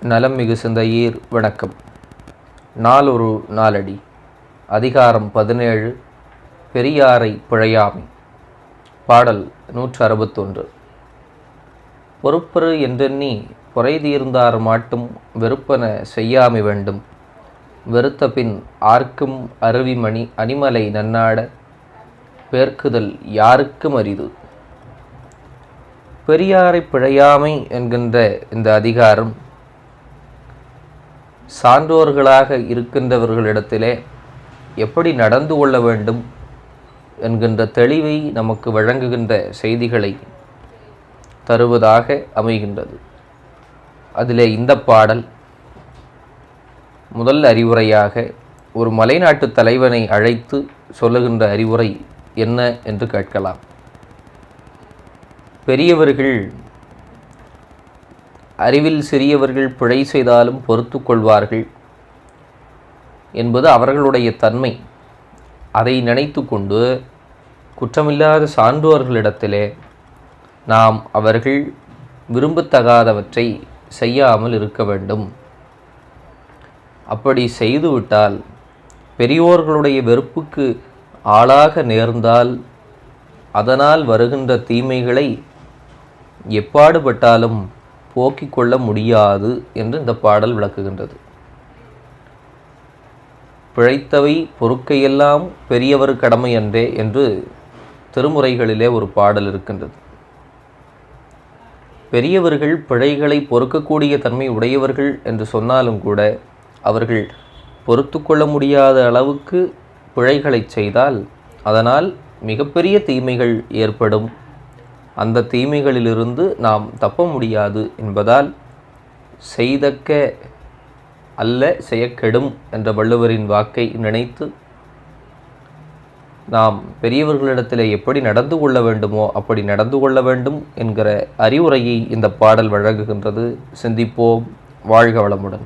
நலம் மிகு சிந்தையீர் வணக்கம். நாளொரு நாளடி. அதிகாரம் 17. பெரியாரை பிழையாமை. பாடல் 161. பொறுப்பரு என்றெண்ணி பொறைதீர்ந்தார் மாட்டும் வெறுப்பன செய்யாமை வேண்டும். வெறுத்த பின் ஆர்க்கும் அருவிமணி அணிமலை நன்னாட பேர்க்குதல் யாருக்கும் அரிது. பெரியாரை பிழையாமை என்கின்ற இந்த அதிகாரம் சான்றோர்களாக இருக்கின்றவர்களிடத்திலே எப்படி நடந்து கொள்ள வேண்டும் என்கின்ற தெளிவை நமக்கு வழங்குகின்ற செய்திகளை தருவதாக அமைகின்றது. அதிலே இந்த பாடல் முதல் அறிவுரையாக ஒரு மலைநாட்டு தலைவனை அழைத்து சொல்லுகின்ற அறிவுரை என்ன என்று கேட்கலாம். பெரியவர்கள் அறிவில் சிறியவர்கள் பிழை செய்தாலும் பொறுத்து கொள்வார்கள் என்பது அவர்களுடைய தன்மை. அதை நினைத்து கொண்டு குற்றமில்லாத சான்றோர்களிடத்திலே நாம் அவர்கள் விரும்பத்தகாதவற்றை செய்யாமல் இருக்க வேண்டும். அப்படி செய்துவிட்டால் பெரியோர்களுடைய வெறுப்புக்கு ஆளாக நேர்ந்தால் அதனால் வருகின்ற தீமைகளை எப்பாடுபட்டாலும் போக்கிக் கொள்ள முடியாது என்று இந்த பாடல் விளக்குகின்றது. பிழைத்தவை பொறுக்கையெல்லாம் பெரியவர் கடமை அன்றே என்று திருமுறைகளிலே ஒரு பாடல் இருக்கின்றது. பெரியவர்கள் பிழைகளை பொறுக்கக்கூடிய தன்மை உடையவர்கள் என்று சொன்னாலும் கூட அவர்கள் பொறுத்து கொள்ள முடியாத அளவுக்கு பிழைகளை செய்தால் அதனால் மிகப்பெரிய தீமைகள் ஏற்படும். அந்த தீமைகளிலிருந்து நாம் தப்ப முடியாது என்பதால் செய்தக்க அல்ல செய்யக்கெடும் என்ற வள்ளுவரின் வாக்கை நினைத்து நாம் பெரியவர்களிடத்தில் எப்படி நடந்து கொள்ள வேண்டுமோ அப்படி நடந்து கொள்ள வேண்டும் என்கிற அறிவுரையை இந்த பாடல் வழங்குகின்றது. சிந்திப்போம். வாழ்க வளமுடன்.